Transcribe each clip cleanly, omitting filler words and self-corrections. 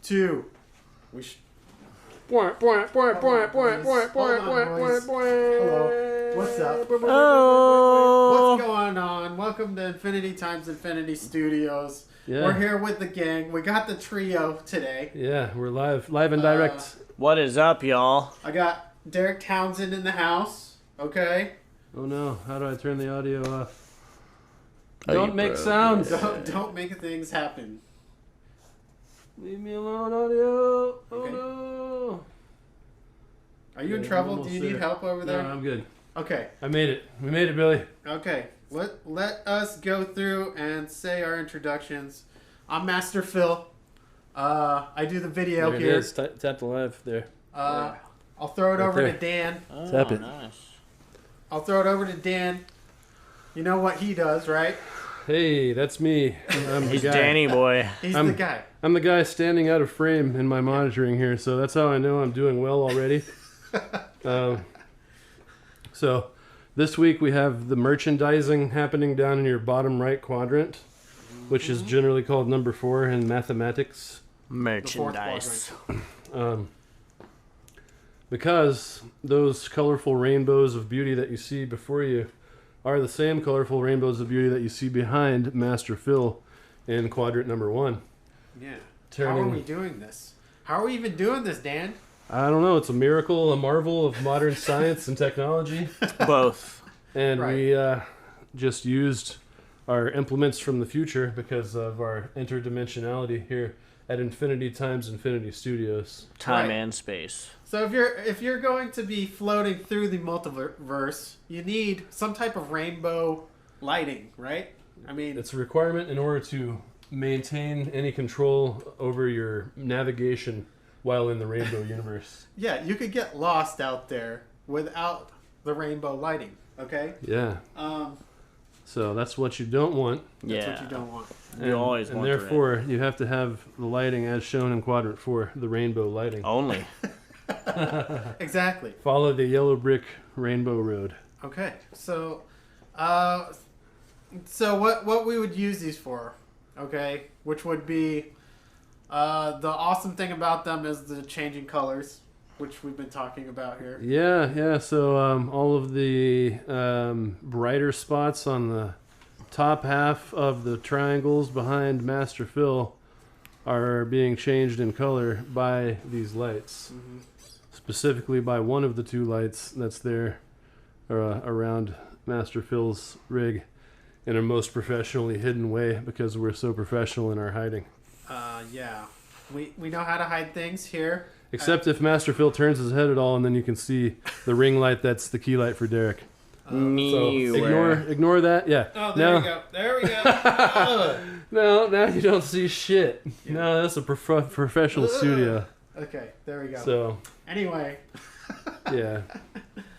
2. We should. Hello. What's up? Oh. What's going on? Welcome to Infinity Times Infinity Studios. Yeah. We're here with the gang. We got the trio today. Yeah, we're live and direct. What is up, y'all? I got Derek Townsend in the house. Okay. Oh no! How do I turn the audio off? Oh, Don't make sounds. Don't make things happen. Leave me alone, audio. Oh Okay. no! Are you in Yeah, trouble? I'm Do almost you need there. help over there? No, I'm good. Okay. I made it. We made it, Billy. Okay. Let us go through and say our introductions. I'm Master Phil. I do the video There it here. is. Tap the live there. I'll throw it Right over there. to Dan. Oh, Tap it. Nice. I'll throw it over to Dan. You know what he does, right? Hey, that's me. I'm He's the guy. Danny boy. He's I'm- the guy. I'm the guy standing out of frame in my monitoring here, so that's how I know I'm doing well already. So this week we have the merchandising happening down in your bottom right quadrant, which is generally called number 4 in mathematics. Merchandise. Because those colorful rainbows of beauty that you see before you are the same colorful rainbows of beauty that you see behind Master Phil in quadrant number 1. Yeah. How are Turning- we doing this? How are we even doing this, Dan? I don't know. It's a miracle, a marvel of modern science and technology. Both. And Right. we just used our implements from the future because of our interdimensionality here at Infinity Times Infinity Studios. Time Right. and space. So if you're going to be floating through the multiverse, you need some type of rainbow lighting, right? I mean, It's a requirement in order to maintain any control over your navigation while in the rainbow universe. yeah, you could get lost out there without the rainbow lighting. Okay. Yeah. Um, So that's what you don't want. that's Yeah. what you don't want. You always and want the therefore you have to have the lighting as shown in quadrant 4, the rainbow lighting. Only. Exactly. Follow the yellow brick rainbow road. Okay. So what we would use these for? Okay, which would be the awesome thing about them is the changing colors, which we've been talking about here. Yeah. So all of the brighter spots on the top half of the triangles behind Master Phil are being changed in color by these lights. Mm-hmm. Specifically by one of the 2 lights that's there around Master Phil's rig in a most professionally hidden way because we're so professional in our hiding. Yeah, we know how to hide things here. Except if Master Phil turns his head at all, and then you can see the ring light that's the key light for Derek. So Neewer. ignore that. Yeah. Oh, there we go. There we go. No, now you don't see shit. Yeah. No, that's a professional studio. Okay, there we go. So, Anyway, yeah.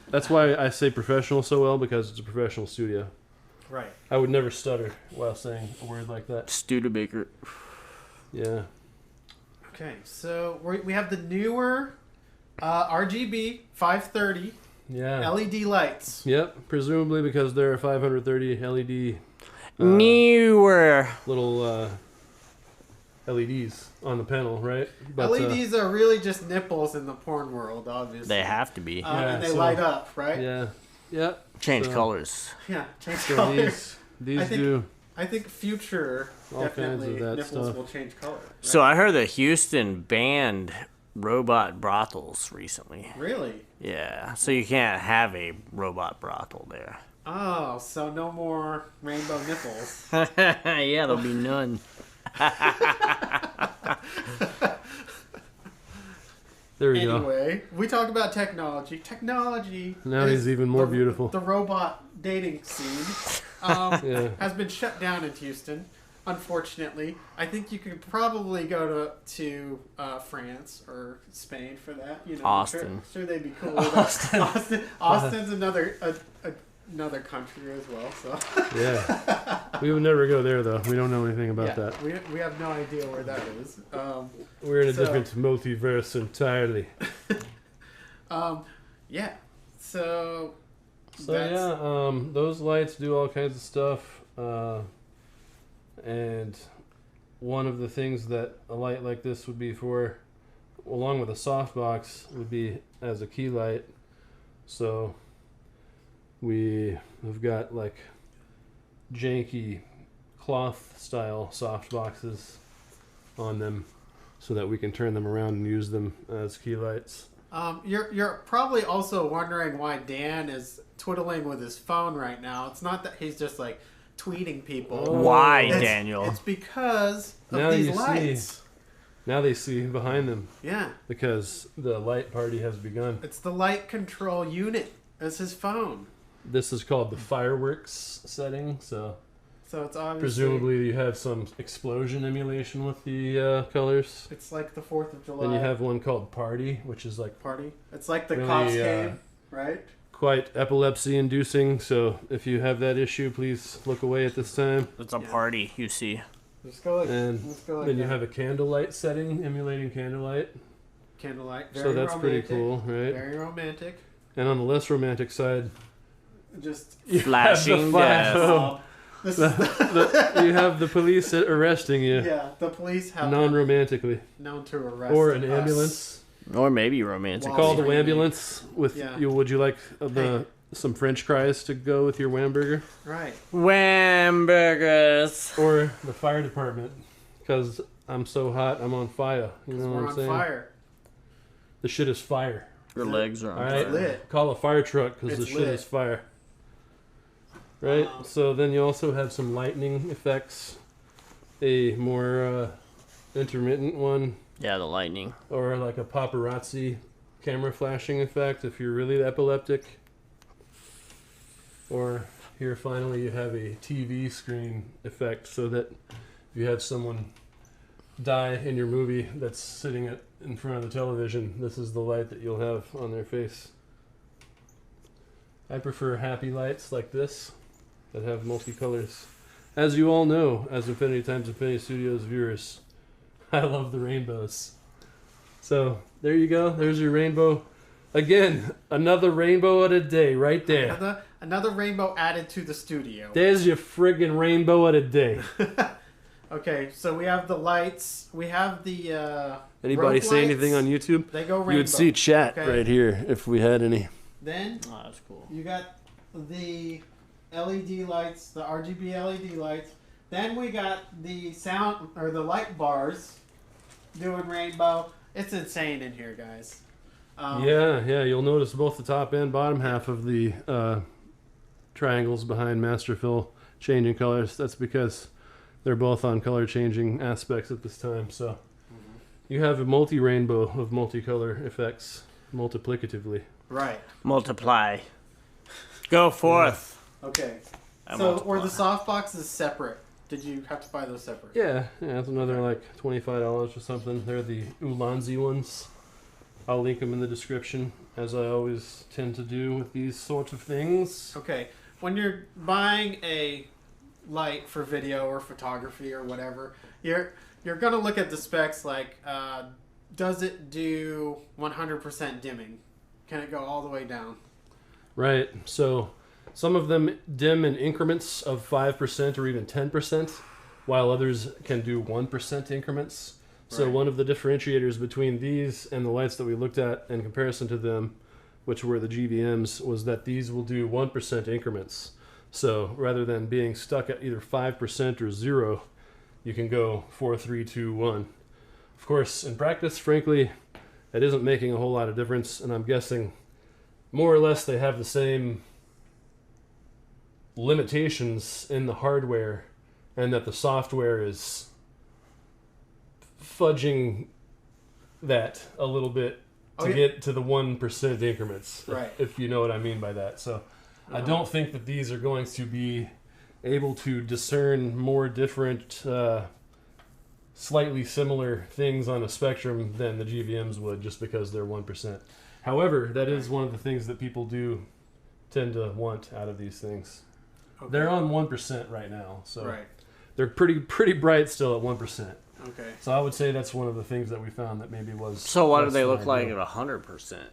That's why I say professional so well, because it's a professional studio. right. I would never stutter while saying a word like that. Studebaker. Yeah. Okay, so we have the newer RGB 530 Yeah. LED lights. Yep. Presumably because there are 530 LED Neewer. little LEDs on the panel, right? But, LEDs are really just nipples in the porn world, obviously. They have to be. And they so- light up, right? Yeah. Yeah. Change so- colors. Yeah, change So colors. these I think- do. I think future All kinds definitely of that nipples stuff. will change color. Right? So I heard that Houston banned robot brothels recently. Really? Yeah. So you can't have a robot brothel there. Oh, so no more rainbow nipples. Yeah, there'll be none. There we go. Anyway, we talk about technology. Technology. Now is he's even more the- beautiful. The robot dating scene Yeah. has been shut down in Houston. Unfortunately, I think you could probably go to France or Spain for that. You know, Austin. Sure, they'd be cool with that. Austin's another another country as well. So Yeah. We would never go there, though. We don't know anything about yeah, that. we have no idea where that is. We're in a so- different multiverse entirely. Yeah. So. So that's- yeah, those lights do all kinds of stuff, and one of the things that a light like this would be for, along with a softbox, would be as a key light. So we have got like janky cloth style softboxes on them so that we can turn them around and use them as key lights. You're probably also wondering why Dan is twiddling with his phone right now. It's not that he's just like tweeting people. Oh. Why, Daniel? It's because of Now these you lights. Now they see behind them Yeah. because the light party has begun. It's the light control unit. It's his phone. This is called the fireworks setting, so it's obviously... presumably you have some explosion emulation with the colors. It's like the 4th of July. Then you have one called party, which is like party. It's like the really, cops game, right? quite epilepsy inducing, so if you have that issue, please look away at this time. It's a party, you see. Let's go like, And that. then you have a candlelight setting, emulating candlelight. Candlelight. So that's pretty cool, right? Very romantic. And on the less romantic side, Just you have Flashing the flash. gas. this is You have the police arresting you, yeah. The police have non-romantically, known to arrest or an us. ambulance. Or maybe romantic. Wow. Call the Screaming. ambulance with Yeah. you. Would you like Hey. some French fries to go with your Whamburger, Right. Whamburgers. or the fire department? Because I'm so hot, I'm on fire. You know We're what I'm on saying? fire. The shit is fire. Your legs are on All fire. right, lit. call a fire truck because the It's shit lit. is fire. Right. So then you also have some lightning effects, a more intermittent one, Yeah, the lightning. or like a paparazzi camera flashing effect if you're really epileptic. Or here finally you have a TV screen effect so that if you have someone die in your movie that's sitting in front of the television, this is the light that you'll have on their face. I prefer happy lights like this that have multicolors. As you all know, as Infinity Times Infinity Studios viewers, I love the rainbows. So there you go. There's your rainbow. Again, another rainbow at a day right there. Another rainbow added to the studio. There's your friggin' rainbow at a day. Okay, so we have the lights. We have the Anybody rope say lights. anything on YouTube? They go rainbow. You would see chat Okay. right here if we had any. Then Oh, that's cool. you got the LED lights, the RGB LED lights. Then we got the sound or the light bars doing rainbow. It's insane in here, guys. Yeah, you'll notice both the top and bottom half of the triangles behind Master Fill changing colors. That's because they're both on color changing aspects at this time. So you have a multi-rainbow of multicolor effects multiplicatively. Right. Multiply. Go forth. Okay. I So, multiply. or the softbox is separate. Did you have to buy those separate? Yeah, that's another like $25 or something. They're the Ulanzi ones. I'll link them in the description, as I always tend to do with these sorts of things. Okay. When you're buying a light for video or photography or whatever, you're gonna look at the specs like, does it do 100% dimming? Can it go all the way down? Right, so some of them dim in increments of 5% or even 10%, while others can do 1% increments. So Right. one of the differentiators between these and the lights that we looked at in comparison to them, which were the GVMs, was that these will do 1% increments. So rather than being stuck at either 5% or 0, you can go 4, 3, 2, 1. Of course, in practice, frankly, it isn't making a whole lot of difference, and I'm guessing more or less they have the same limitations in the hardware, and that the software is fudging that a little bit to get to the 1% increments, Right. if you know what I mean by that. So I don't think that these are going to be able to discern more different, slightly similar things on a spectrum than the GVMs would, just because they're 1%. However, that is one of the things that people do tend to want out of these things. Okay. They're on 1% right now, so Right. they're pretty bright still at 1%. Okay. So I would say that's one of the things that we found that maybe was. So what do less they than look like ideal. at 100%?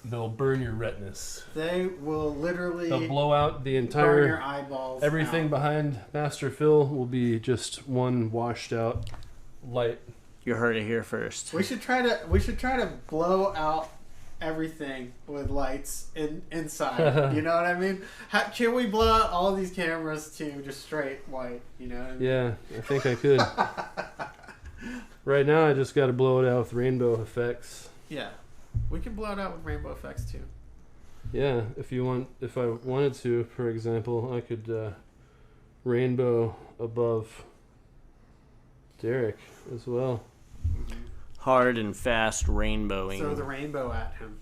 They'll burn your retinas. They will literally They'll blow out the burn entire your eyeballs. everything out. behind Master Fill will be just one washed out light. You heard it here first. We should try to blow out everything with lights inside. You know what I mean? Can we blow out all these cameras to just straight white? You know what I mean? Yeah, I think I could. Right now, I just got to blow it out with rainbow effects. Yeah, we can blow it out with rainbow effects too. Yeah, if I wanted to, for example, I could rainbow above Derek as well. Hard and fast rainbowing. So the rainbow at him.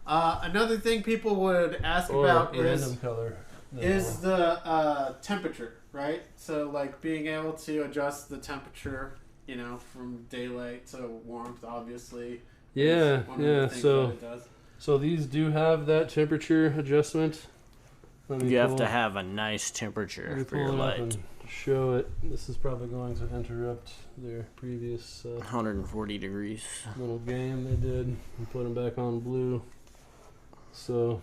Another thing people would ask Or about random color. is the temperature, right? So like being able to adjust the temperature, you know, from daylight to warmth, obviously. Yeah, yeah. So So these do have that temperature adjustment. You have to have a nice temperature for your light. Show it. This is probably going to interrupt their previous 140 degrees little game they did and put them back on blue. So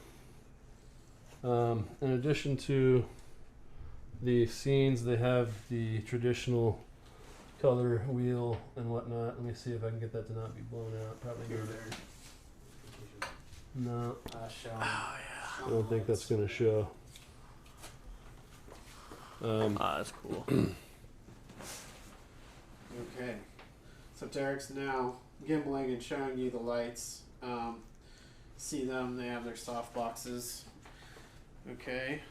in addition to the scenes, they have the traditional color wheel and whatnot. Let me see if I can get that to not be blown out. Probably Here, not. there. No, Show. I don't think that's going to show. That's cool. Okay. So Derek's now gimbaling and showing you the lights. See them, they have their soft boxes. Okay.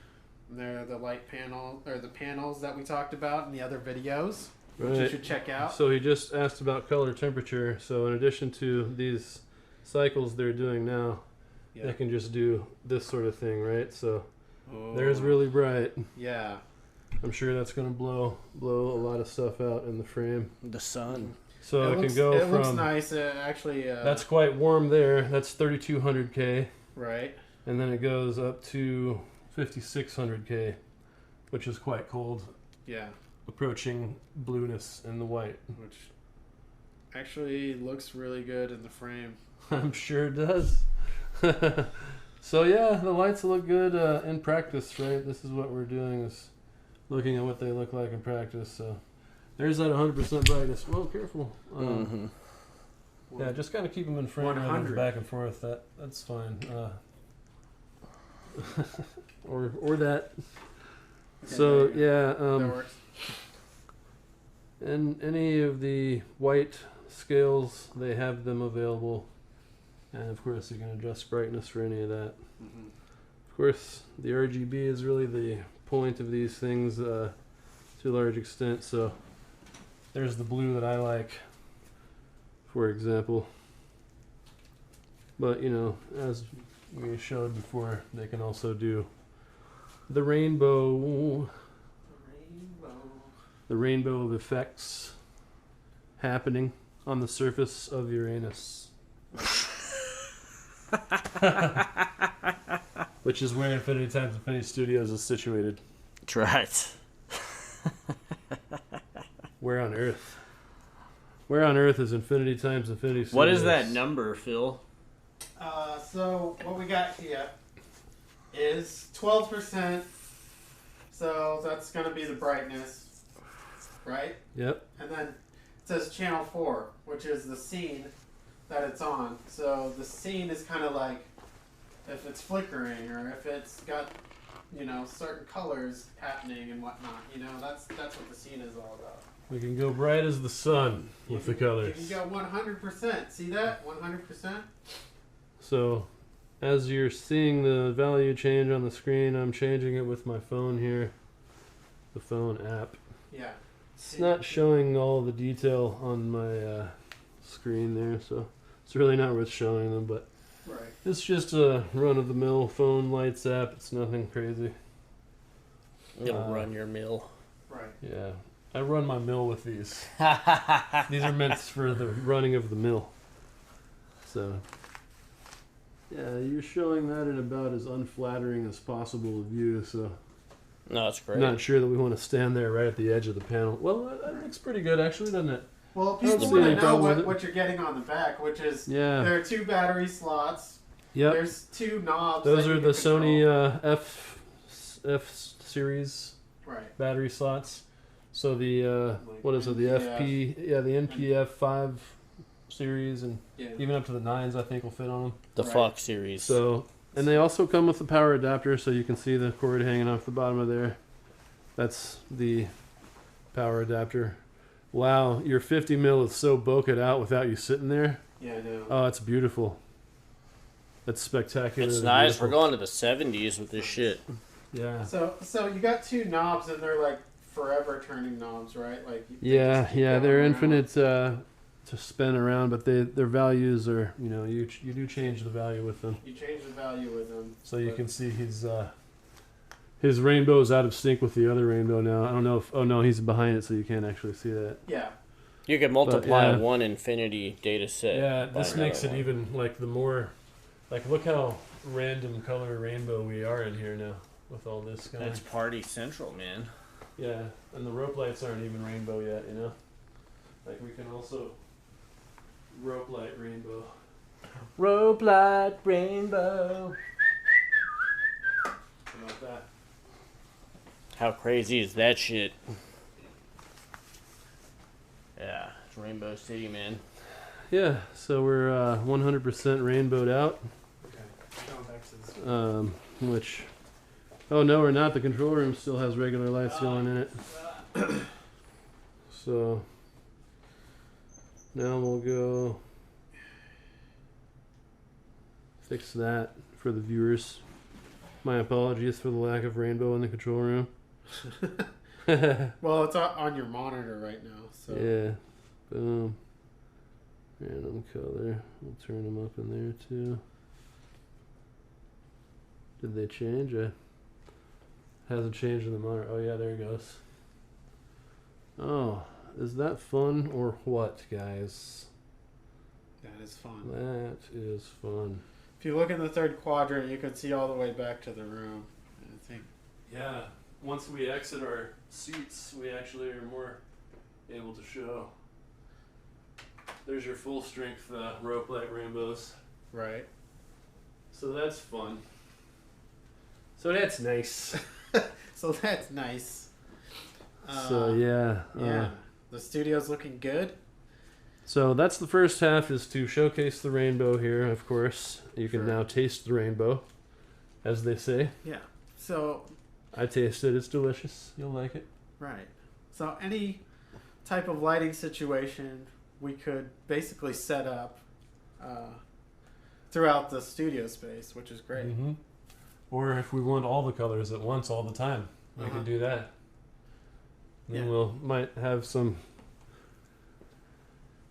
And they're the light panel, or the panels that we talked about in the other videos, which you should check out. So he just asked about color temperature. So in addition to these cycles they're doing now, they can just do this sort of thing, right? So there's really bright. Yeah. I'm sure that's going to blow a lot of stuff out in the frame. The sun. So it can go it from... looks nice, actually. That's quite warm there. That's 3200K. Right. And then it goes up to 5600K, which is quite cold. Yeah. Approaching blueness in the white. Which actually looks really good in the frame. I'm sure it does. So yeah, the lights look good in practice, right? This is what we're doing, is looking at what they look like in practice. So there's that 100% brightness. Whoa, careful. Yeah, just kind of keep them in frame and move back and forth. That's fine. or that. So yeah, that works. and any of the white scales, they have them available. And of course, you can adjust brightness for any of that. Of course, the RGB is really the point of these things to a large extent. So there's the blue that I like, for example. But you know, as we showed before, they can also do the rainbow. The rainbow of effects happening on the surface of Uranus. Which is where Infinity Times Infinity Studios is situated. That's right. Where on Earth? Where on Earth is Infinity Times Infinity Studios? What is that number, Phil? So what we got here is 12%. So that's going to be the brightness, right? Yep. And then it says channel 4, which is the scene that it's on. So the scene is kind of like if it's flickering or if it's got, you know, certain colors happening and whatnot. You know, that's what the scene is all about. We can go bright as the sun with the colors. You can go 100%. See that? 100%. So, as you're seeing the value change on the screen, I'm changing it with my phone here. The phone app. Yeah. It's not showing all the detail on my screen there, so it's really not worth showing them, but right. It's just a run-of-the-mill phone lights app. It's nothing crazy. It'll run your mill. Right. Yeah. I run my mill with these. These are meant for the running of the mill. So, yeah, you're showing that in about as unflattering as possible a view, so... No, that's great. Not sure that we want to stand there right at the edge of the panel. Well, that looks pretty good, actually, doesn't it? Well, people want to know what you're getting on the back, which is there are 2 battery slots. Yep. There's 2 knobs. Those are the Sony F series battery slots. So the what is it? The FP, the NPF 5 series, and even up to the 9s, I think will fit on them. The Fox series. So, and they also come with the power adapter, so you can see the cord hanging off the bottom of there. That's the power adapter. Wow, your 50 mil is so bokeh out without you sitting there. Yeah, I know. Oh, it's beautiful. It's spectacular. It's nice. Beautiful. We're going to the 70s with this shit. Yeah. So you got 2 knobs, and they're like forever turning knobs, right? Like they're infinite to spin around, but their values are, you do change the value with them. You change the value with them. So you can see his rainbow is out of sync with the other rainbow now. I don't know if he's behind it, so you can't actually see that. Yeah. You can multiply one infinity data set. Yeah, this makes it even like the more, like look how random color rainbow we are in here now with all this going. That's party central, man. Yeah, and the rope lights aren't even rainbow yet, Like we can also rope light rainbow. Rope light rainbow. How about that? How crazy is that shit? Yeah, it's Rainbow City, man. Yeah, so we're 100% rainbowed out. Okay. Which, oh no, we're not. The control room still has regular lights going in it. So now we'll go fix that for the viewers. My apologies for the lack of rainbow in the control room. Well, it's on your monitor right now, so. Yeah. Boom. Random color. We'll turn them up in there too. Did they change? Hasn't changed in the monitor. Oh yeah, there it goes. Oh, is that fun or what, guys? That is fun. That is fun. If you look in the 3rd quadrant, you can see all the way back to the room. I think. Yeah. Once we exit our seats, we actually are more able to show. There's your full strength rope light rainbows. Right. So that's fun. So that's nice. So that's nice. So yeah. The studio's looking good. So that's the first half, is to showcase the rainbow here, of course. You can now taste the rainbow, as they say. Yeah. So. I tasted it. It's delicious. You'll like it. Right. So any type of lighting situation we could basically set up throughout the studio space, which is great. Mm-hmm. Or if we want all the colors at once all the time, we can do that. Then might have some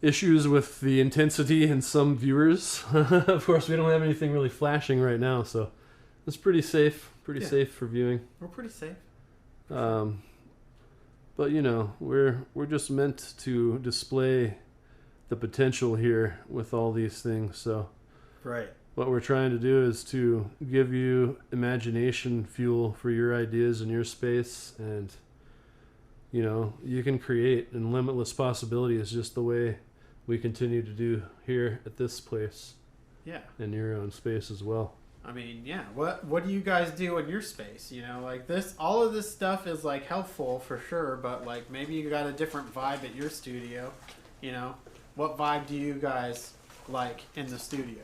issues with the intensity in some viewers. Of course, we don't have anything really flashing right now, so it's pretty safe. Pretty safe for viewing. We're pretty safe. But we're just meant to display the potential here with all these things. So right. What we're trying to do is to give you imagination fuel for your ideas in your space, and you can create, and limitless possibility is just the way we continue to do here at this place. Yeah. In your own space as well. I mean, yeah. What do you guys do in your space? Like this, all of this stuff is like helpful for sure, but like maybe you got a different vibe at your studio. What vibe do you guys like in the studio?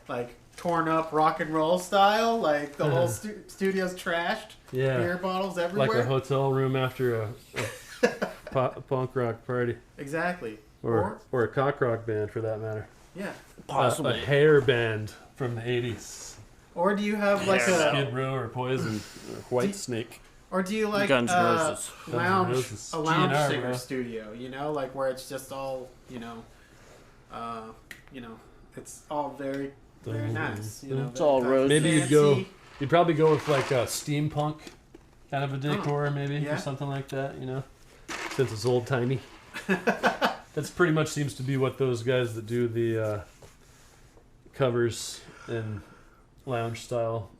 Like torn up rock and roll style, like the whole studio's trashed. Yeah. Beer bottles everywhere. Like a hotel room after a punk rock party. Exactly. Or a cock rock band, for that matter. Yeah. Possibly. A hair band from the 80s. Or do you have like Skid Row or Poison or White Snake? Or do you like Guns N' Roses. a lounge GNR, singer bro. studio? Like where it's just all it's all very nice. It's all rose. Maybe you'd probably go with like a steampunk kind of a decor, or something like that. Since it's old timey. That's pretty much seems to be what those guys that do the covers and lounge style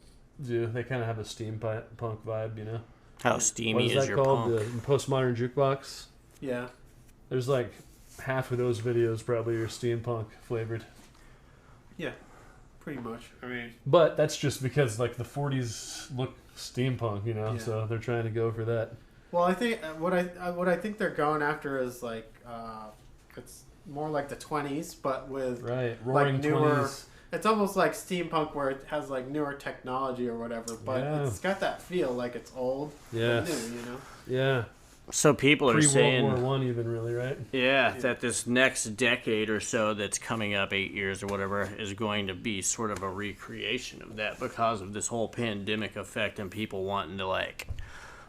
do. They kind of have a steampunk vibe, How steamy what is that your called? punk? The postmodern jukebox. Yeah. There's like half of those videos probably are steampunk flavored. Yeah, pretty much. I mean, but that's just because like the 40s look steampunk, so they're trying to go for that. Well, I think what I think they're going after is like it's more like the 20s, but with roaring like newer. 20s. It's almost like steampunk, where it has like newer technology or whatever, but it's got that feel like it's old, but new, you know. Yeah. So people are saying World War I, even really, right? Yeah, that this next decade or so that's coming up, 8 years or whatever, is going to be sort of a recreation of that because of this whole pandemic effect and people wanting to like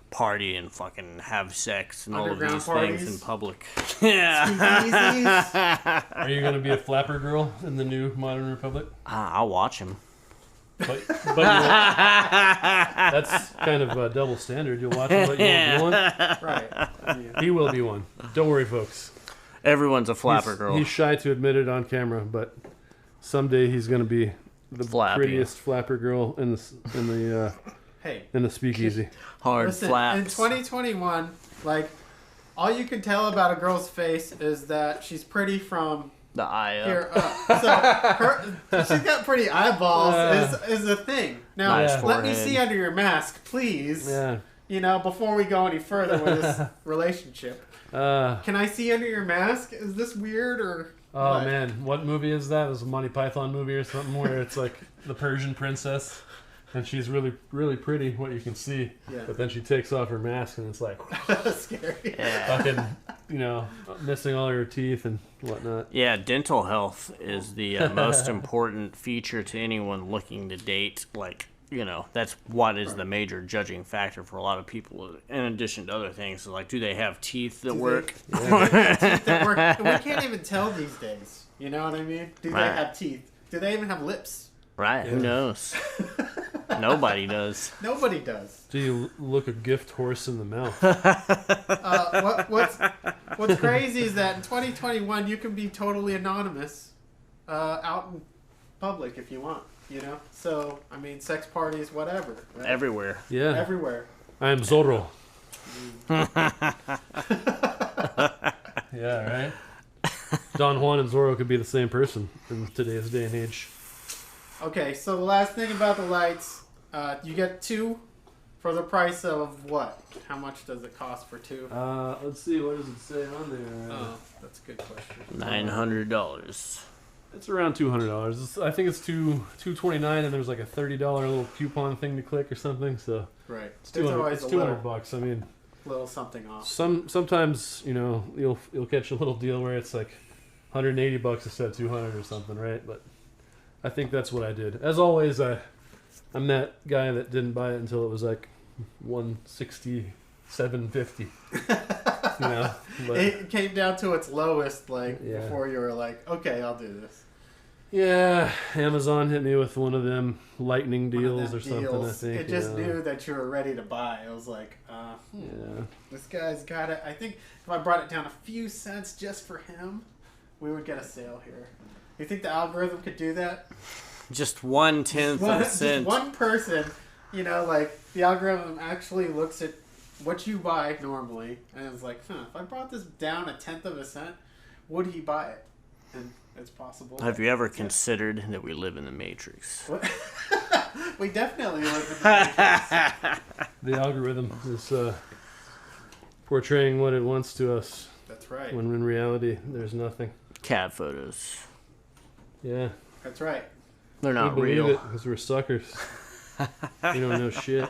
party and fucking have sex and all of these things in public. Yeah. Are you gonna be a flapper girl in the new Modern Republic? I'll watch him. But that's kind of a double standard. You'll watch him, but you won't be one. Right. He will be one. Don't worry, folks. Everyone's a flapper girl. He's shy to admit it on camera, but someday he's going to be the prettiest flapper girl in the speakeasy. Listen, flaps. in 2021, like all you can tell about a girl's face is that she's pretty from the eye up. Here up. So she's got pretty eyeballs is a thing. Now let me see under your mask, please. Yeah. You know, before we go any further with this relationship. Can I see under your mask? Is this weird or what? Man, what movie is that? It was a Monty Python movie or something where it's like the Persian princess and she's really, really pretty, what you can see. Yeah. But then she takes off her mask and it's like scary. Fucking, missing all her teeth and whatnot. Yeah, dental health is the most important feature to anyone looking to date. Like, that's what is the major judging factor for a lot of people, in addition to other things. So, like, do they have teeth that work? Teeth that work? We can't even tell these days. You know what I mean? Do they have teeth? Do they even have lips? Right, who knows? Nobody does. Nobody does. Do you look a gift horse in the mouth? What's crazy is that in 2021 you can be totally anonymous out in public if you want, So, I mean, sex parties, whatever. Right? Everywhere. Yeah. Everywhere. I am Zorro. Yeah, right? Don Juan and Zorro could be the same person in today's day and age. Okay, so the last thing about the lights, you get 2 for the price of what? How much does it cost for 2? Let's see, what does it say on there? Oh, that's a good question. $900. It's around $200. I think it's $229, and there's like a $30 little coupon thing to click or something. So right, it's $200. I mean, little something off. Sometimes you'll catch a little deal where it's like $180 instead of $200 or something, right? But I think that's what I did. As always, I'm that guy that didn't buy it until it was like $167.50. But it came down to its lowest, before you were like, okay, I'll do this. Yeah, Amazon hit me with one of them lightning deals or something. I think it just knew that you were ready to buy. It was like, yeah, this guy's got it. I think if I brought it down a few cents just for him, we would get a sale here. You think the algorithm could do that? Just 1/10 of a cent. Just one person, the algorithm actually looks at what you buy normally, and it's like, if I brought this down 1/10 of a cent, would he buy it? And it's possible. Have you ever considered that we live in the Matrix? We definitely live in the Matrix. The algorithm is portraying what it wants to us. That's right. When in reality, there's nothing. Cat photos. Yeah. That's right. They're not we believe real. it because we're suckers. You don't know shit.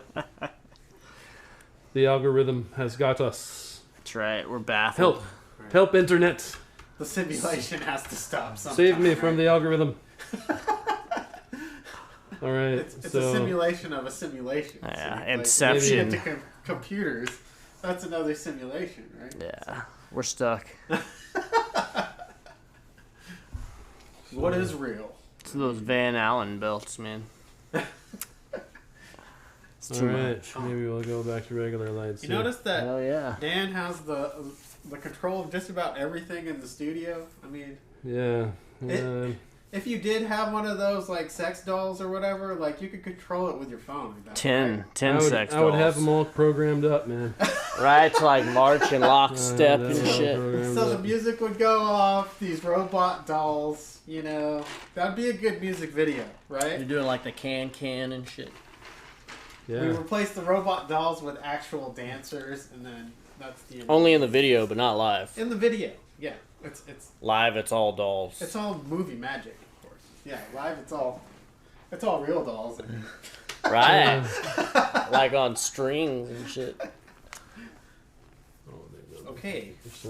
The algorithm has got us. That's right. We're baffled. Help. Right. Help, internet. The simulation has to stop sometime. Save me from the algorithm. All right. It's a simulation of a simulation. Yeah. See? Inception. Into computers. That's another simulation, right? Yeah. We're stuck. What is real? It's those Van Allen belts, man. It's too much. Maybe we'll go back to regular lights. You notice that Dan has the control of just about everything in the studio? I mean... Yeah. If you did have one of those, like, sex dolls or whatever, like, you could control it with your phone. Like that, 10 sex dolls. I would have them all programmed up, man. Right, to, like, march in lockstep and shit. So the music would go off, these robot dolls, That'd be a good music video, right? You're doing, like, the can and shit. Yeah. We replaced the robot dolls with actual dancers, and then that's the end. Only in the video, but not live. In the video, yeah. It's Live, it's all dolls. it's all movie magic, of course. Yeah, live it's all real dolls. Right. Like on strings and shit. Okay. That's a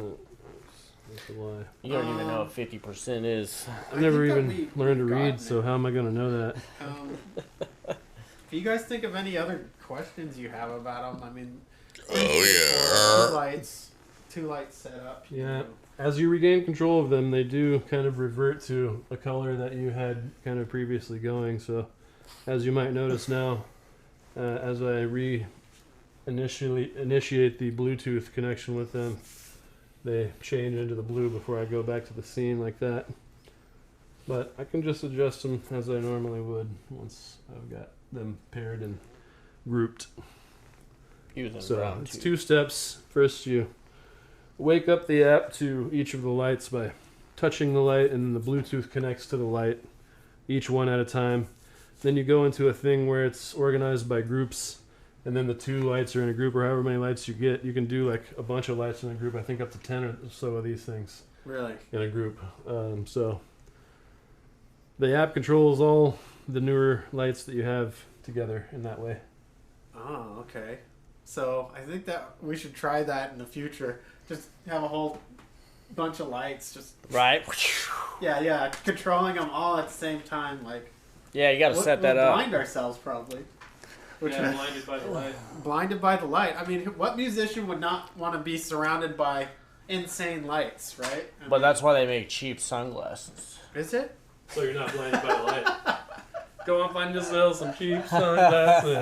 lie. You don't even know what 50% is. I've never think that even learned to we've read, gotten so it. how am I going to know that? If you guys think of any other questions you have about them, I mean, two lights set up. you Yeah. know. As you regain control of them, they do kind of revert to a color that you had kind of previously going. So, as you might notice now, as I initiate the Bluetooth connection with them, they change into the blue before I go back to the scene like that. But I can just adjust them as I normally would once I've got them paired and grouped. Using So brown it's too. 2 steps. First, you wake up the app to each of the lights by touching the light, and the Bluetooth connects to the light, each one at a time. Then you go into a thing where it's organized by groups, and then the 2 lights are in a group, or however many lights you get. You can do like a bunch of lights in a group. I think up to 10 or so of these things Really? in a group. So the app controls all the newer lights that you have together in that way. Oh, okay. So I think that we should try that in the future. Just have a whole bunch of lights. Just Right? yeah, controlling them all at the same time. Like Yeah, you gotta set that we'll up. blind ourselves probably. Which blinded by the light. blinded by the light. I mean, what musician would not want to be surrounded by insane lights, right? I But mean, that's why they make cheap sunglasses. is it? So you're not blinded by the light. Go and find yourself some cheap sunglasses.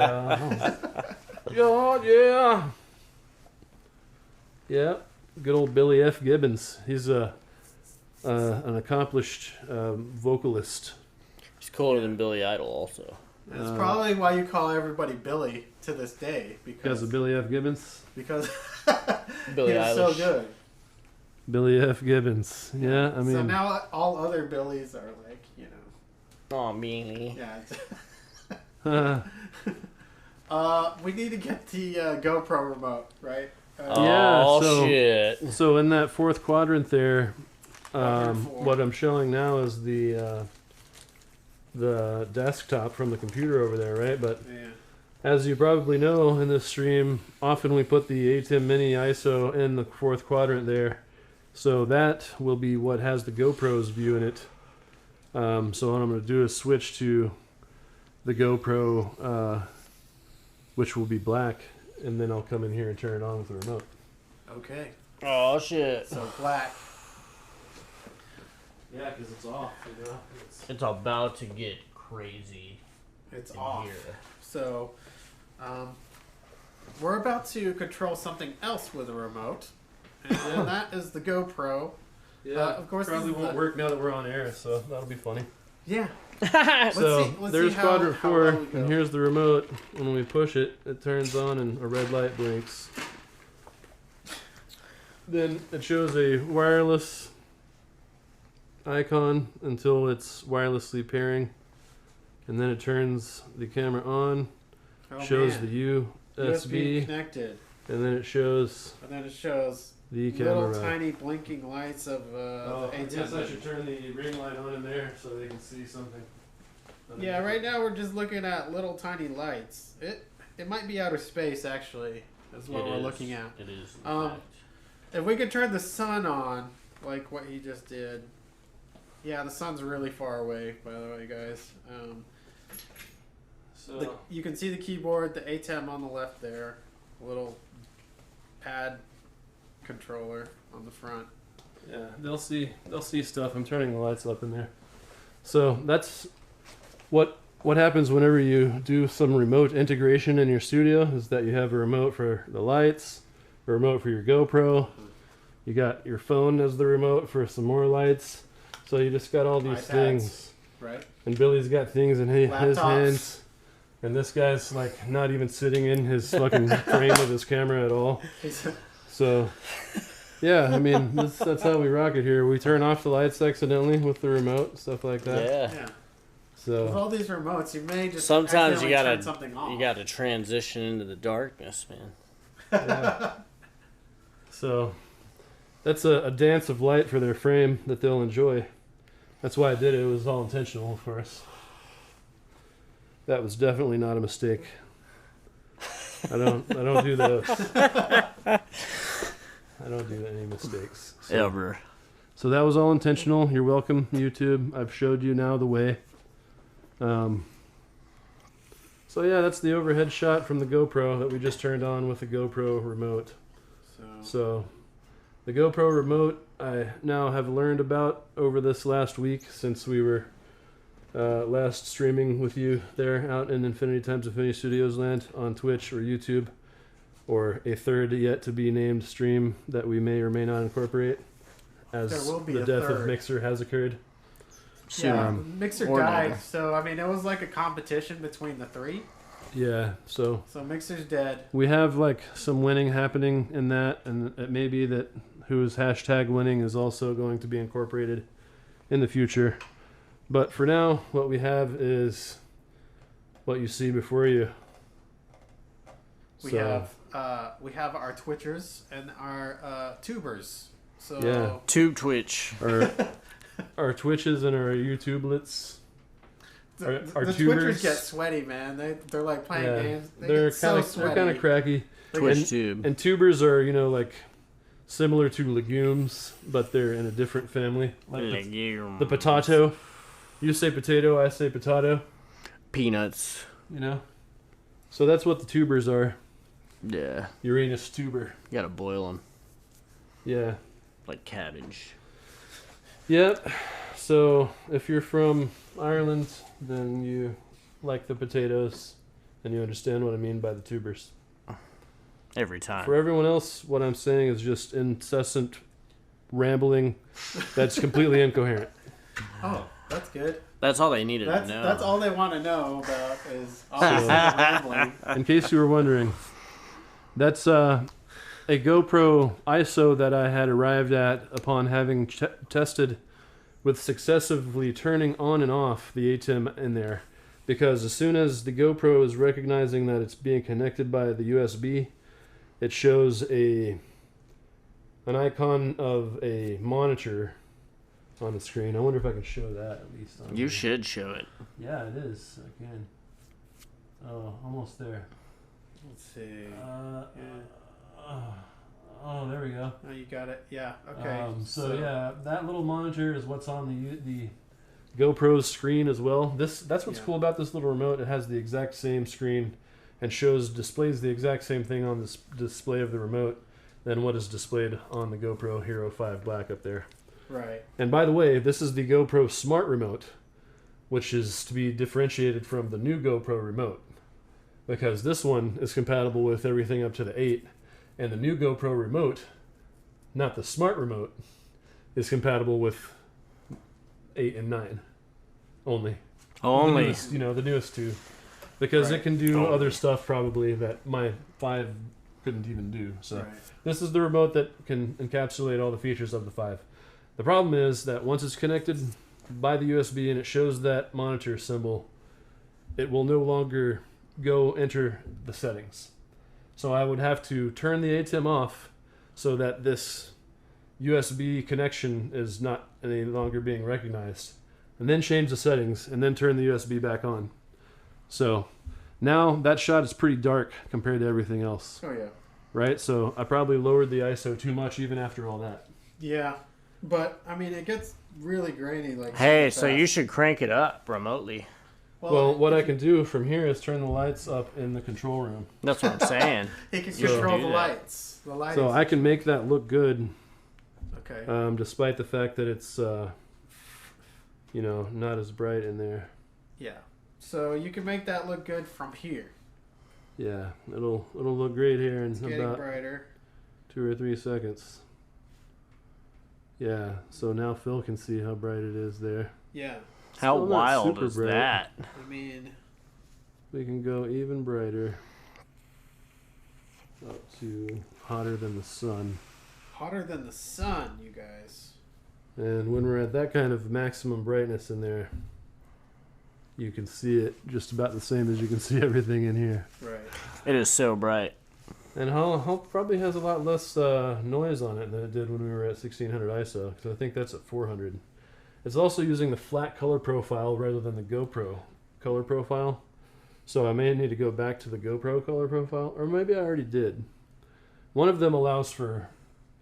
Yeah. Yeah. Good old Billy F. Gibbons. He's an accomplished vocalist. He's cooler than Billy Idol, also. That's probably why you call everybody Billy to this day Because of Billy F. Gibbons. because Billy he was so Eilish. good. Billy F. Gibbons. Yeah, I mean, so now all other Billies are like, Oh, meanie. yeah. We need to get the GoPro remote, right? Yeah, Oh, so- shit. so in that 4th quadrant there, Quadrant 4. what I'm showing now is the desktop from the computer over there, right? But Yeah. as you probably know in this stream, often we put the ATEM Mini ISO in the 4th quadrant there. So that will be what has the GoPro's view in it. So what I'm going to do is switch to the GoPro, which will be black, and then I'll come in here and turn it on with the remote. Okay. Oh, shit. So black. Yeah, because it's off, you know. It's about to get crazy It's in off. here. So, we're about to control something else with a remote, and then that is the GoPro. Yeah, of course, probably this is won't the- work now that we're on air, so that'll be funny. Yeah. So let's there's see quadrant how 4, well we go. and here's the remote. When we push it, it turns on and a red light blinks. Then it shows a wireless icon until it's wirelessly pairing, and then it turns the camera on, Oh, shows man. the USB, connected, and then it shows and then it shows the little camera. tiny blinking lights of Oh, the I guess I ATEM. should turn the ring light on in there so they can see something. Yeah, right now we're just looking at little tiny lights. It might be outer space actually. Is what It we're is. looking at. It is. in Um, fact. If we could turn the sun on, like what he just did. Yeah, the sun's really far away, by the way, guys. So You can see the keyboard, the ATEM on the left there, a little pad controller on the front. yeah, they'll see stuff. I'm turning the lights up in there. So that's what happens whenever you do some remote integration in your studio is that you have a remote for the lights, a remote for your GoPro. You got your phone as the remote for some more lights. So you just got all these iPads. things. Right? And Billy's got things in his Laptops. hands. And this guy's like not even sitting in his fucking frame of his camera at all. So, yeah, I mean, that's how we rock it here. We turn off the lights accidentally with the remote, stuff like that. Yeah. Yeah. So with all these remotes, you may just Sometimes you accidentally gotta turn something off. you gotta transition into the darkness, man. yeah. So that's a dance of light for their frame that they'll enjoy. That's why I did it. It was all intentional, of course. That was definitely not a mistake. I don't do those. I don't do any mistakes. So. Ever. So that was all intentional. You're welcome, YouTube. I've showed you now the way. So yeah, that's the overhead shot from the GoPro that we just turned on with the GoPro remote. So the GoPro remote I now have learned about over this last week since we were last streaming with you there out in Infinity Times Infinity Studios land on Twitch or YouTube, or a third yet to be named stream that we may or may not incorporate as There will be the a death third. of Mixer has occurred. Yeah, Mixer or died, not. so I mean it was like a competition between the three. Yeah, so Mixer's dead. we have like some winning happening in that, and it may be that who's hashtag winning is also going to be incorporated in the future. But for now, what we have is what you see before you. We have our Twitchers and our tubers. So Yeah. Tube Twitch. our Twitches and our YouTubelets. the Our Twitchers tubers. get sweaty, man. They're like playing games. They're get so kind sweaty. of cracky. Twitch tube. And tubers are, like similar to legumes, but they're in a different family. Like the potato. You say potato, I say potato. Peanuts. So that's what the tubers are. Yeah. Uranus tuber. You gotta boil them. Yeah. Like cabbage. Yep. So if you're from Ireland, then you like the potatoes, and you understand what I mean by the tubers. Every time. For everyone else, what I'm saying is just incessant rambling that's completely incoherent. Oh, that's good. That's all they needed to know. That's all they want to know about is obviously rambling. In case you were wondering, that's a GoPro ISO that I had arrived at upon having tested with successively turning on and off the ATEM in there. Because as soon as the GoPro is recognizing that it's being connected by the USB, it shows an icon of a monitor on the screen. I wonder if I can show that at least. You should show it. Yeah, it is. I can. Oh, almost there. Let's see. Oh, there we go. Oh, you got it. Yeah. Okay. So yeah, that little monitor is what's on the GoPro's screen as well. That's what's cool about this little remote. It has the exact same screen and displays the exact same thing on this display of the remote than what is displayed on the GoPro Hero 5 Black up there. Right. And by the way, this is the GoPro Smart Remote, which is to be differentiated from the new GoPro Remote, because this one is compatible with everything up to the 8, and the new GoPro Remote, not the Smart Remote, is compatible with 8 and 9 only. Only. The newest two, because Right. it can do Only. other stuff probably that my 5 couldn't even do. So Right. this is the remote that can encapsulate all the features of the 5. The problem is that once it's connected by the USB and it shows that monitor symbol, it will no longer enter the settings. So I would have to turn the ATEM off so that this USB connection is not any longer being recognized, and then change the settings, and then turn the USB back on. So now that shot is pretty dark compared to everything else, Oh yeah. right? So I probably lowered the ISO too much even after all that. Yeah, but I mean it gets really grainy. Like Hey, super so you fast. should crank it up remotely. Well, what I can do from here is turn the lights up in the control room. That's what I'm saying. He can you control should the do that. lights. The lighting. So I can make that look good, Okay. despite the fact that it's, not as bright in there. Yeah. So you can make that look good from here. Yeah, it'll look great here in It's getting about brighter. 2 or 3 seconds. Yeah, so now Phil can see how bright it is there. Yeah. How Still not wild super is bright. that? I mean, We can go even brighter. Up to hotter than the sun. hotter than the sun, you guys. And when we're at that kind of maximum brightness in there, you can see it just about the same as you can see everything in here. Right. It is so bright. And Hull probably has a lot less noise on it than it did when we were at 1600 ISO, because I think that's at 400. It's also using the flat color profile rather than the GoPro color profile. So I may need to go back to the GoPro color profile, or maybe I already did. One of them allows for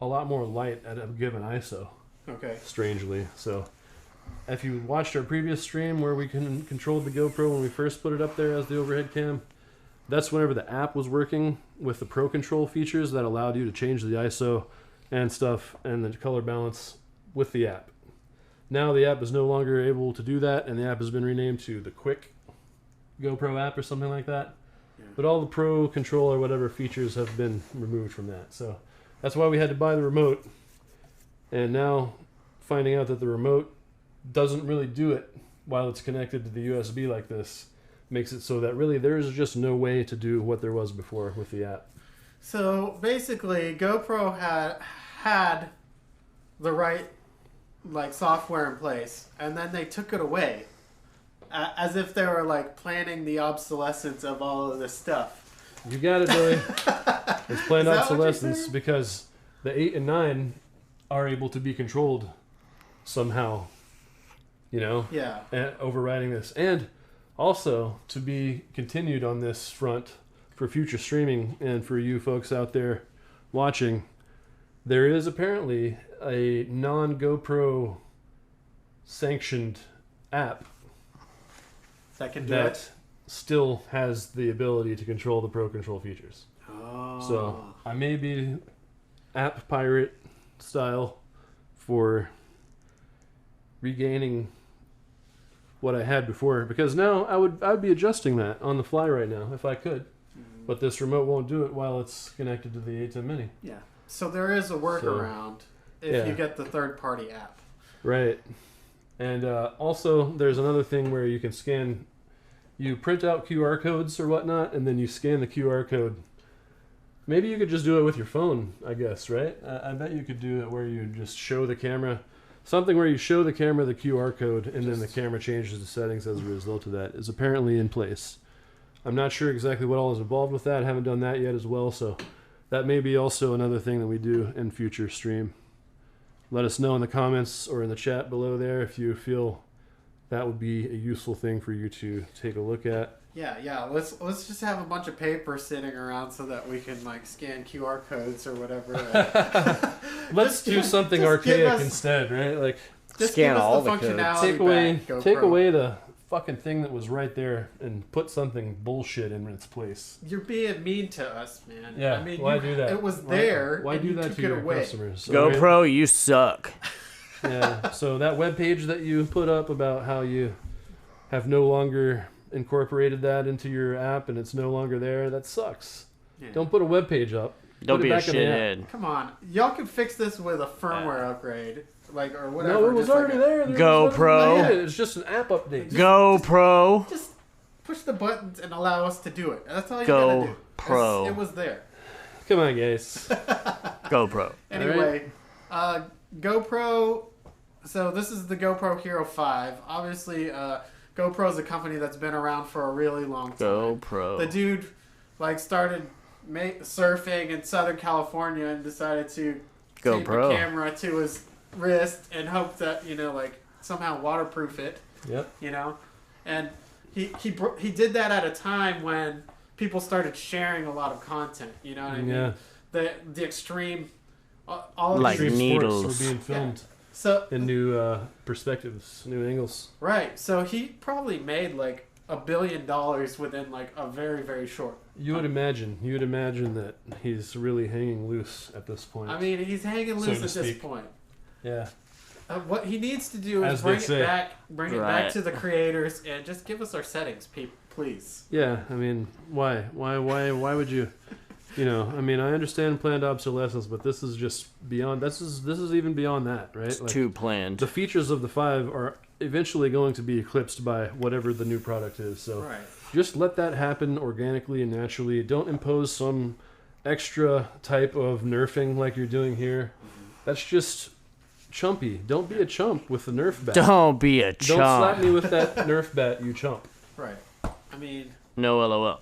a lot more light at a given ISO. Okay. Strangely. So if you watched our previous stream where we controlled the GoPro when we first put it up there as the overhead cam, that's whenever the app was working with the Pro Control features that allowed you to change the ISO and stuff and the color balance with the app. Now the app is no longer able to do that, and the app has been renamed to the Quick GoPro app or something like that. Yeah. But all the Pro Control or whatever features have been removed from that. So that's why we had to buy the remote. And now finding out that the remote doesn't really do it while it's connected to the USB like this makes it so that really there's just no way to do what there was before with the app. So basically, GoPro had the right software in place, and then they took it away, as if they were planning the obsolescence of all of this stuff. You got it, Billy. It's planned obsolescence because the 8 and 9 are able to be controlled somehow, Yeah. and overriding this, and also to be continued on this front for future streaming. And for you folks out there watching, there is apparently a non-GoPro sanctioned app that still has the ability to control the Pro Control features. Oh. So I may be app pirate style for regaining what I had before, because now I would be adjusting that on the fly right now if I could, but this remote won't do it while it's connected to the A10 Mini. Yeah. So there is a workaround if you get the third-party app. Right. And also there's another thing where you can you print out QR codes or whatnot, and then you scan the QR code. Maybe you could just do it with your phone, I guess, right? I bet you could do it where you just show the camera, something where you show the camera the QR code, and then the camera changes the settings as a result of that is apparently in place. I'm not sure exactly what all is involved with that. I haven't done that yet as well, so that may be also another thing that we do in future stream. Let us know in the comments or in the chat below there if you feel that would be a useful thing for you to take a look at. Yeah. Let's just have a bunch of paper sitting around so that we can scan QR codes or whatever. Let's do something archaic instead, right? Just scan all the functionality. Take away the fucking thing that was right there and put something bullshit in its place. You're being mean to us, man. Yeah, why do that? It was there. Why do that to your customers? So, GoPro, you suck. Yeah. So that webpage that you put up about how you have no longer incorporated that into your app and it's no longer there, that sucks. Yeah. Don't put a webpage up. Don't be a shithead. Come on, y'all can fix this with a firmware upgrade. Or whatever. No, it was already there. GoPro. It's just an app update. GoPro. Just push the buttons and allow us to do it. That's all you gotta do. GoPro. It was there. Come on, guys. GoPro. Anyway, GoPro. So this is the GoPro Hero 5. Obviously, GoPro is a company that's been around for a really long time. GoPro. The dude started surfing in Southern California and decided to tape a camera to his wrist and hope that somehow waterproof it. Yep. And he did that at a time when people started sharing a lot of content. You know what I mean? Yeah. The extreme, all of like these needles sports were being filmed. Yeah. So in new perspectives, new angles. Right. So he probably made $1 billion within a very, very short. You would imagine that he's really hanging loose at this point. I mean, he's hanging loose at this point. Yeah. What he needs to do is bring it back to the creators and just give us our settings, please. Yeah, I mean, why would you? I mean, I understand planned obsolescence, but this is just beyond. This is even beyond that, right? It's too planned. The features of the 5 are eventually going to be eclipsed by whatever the new product is. So just let that happen organically and naturally. Don't impose some extra type of nerfing like you're doing here. That's just chumpy. Don't be a chump with the Nerf bat. Don't be a chump. Don't slap me with that Nerf bat, you chump. Right. I mean. No LOL.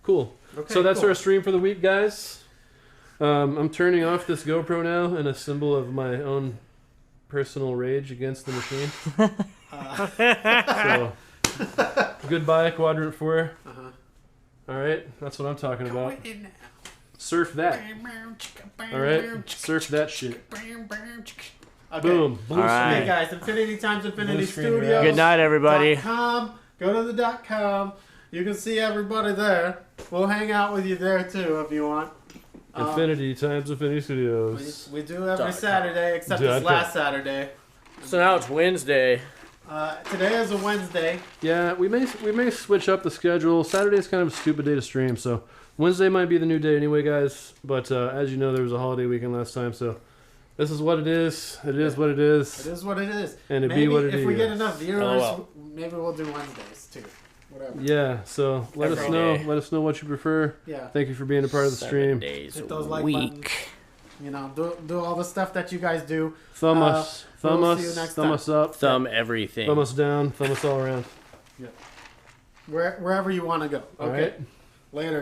Cool. Okay, So that's cool. our stream for the week, guys. I'm turning off this GoPro now in a symbol of my own personal rage against the machine. So, goodbye, Quadrant 4. All right, that's what I'm talking about. Surf that. All right, surf that shit. Okay. Boom. Blue All right. Hey guys, Infinity times Infinity Blue screen Studios. grab. Good night, everybody. .com. Go to the .com. You can see everybody there. We'll hang out with you there too if you want. Infinity times Infinity Studios. We do every .com. Saturday except this last Saturday. So now it's Wednesday. Today is a Wednesday. Yeah, we may switch up the schedule. Saturday is kind of a stupid day to stream, so Wednesday might be the new day anyway, guys. But as you know, there was a holiday weekend last time, so this is what it is. It is what it is. It is what it is. And it maybe be what it if we is. get enough viewers, LOL. maybe we'll do Wednesdays too. Whatever. Yeah, so let us Every know. day. Let us know what you prefer. Yeah. Thank you for being a part of the 7 stream. days Hit a those like week. buttons. You know, do all the stuff that you guys do. Thumb us. Thumb we'll us. see you next Thumb time. us up. Thumb everything. Thumb us down. Thumb us all around. Wherever you want to go. All Okay. right. Later.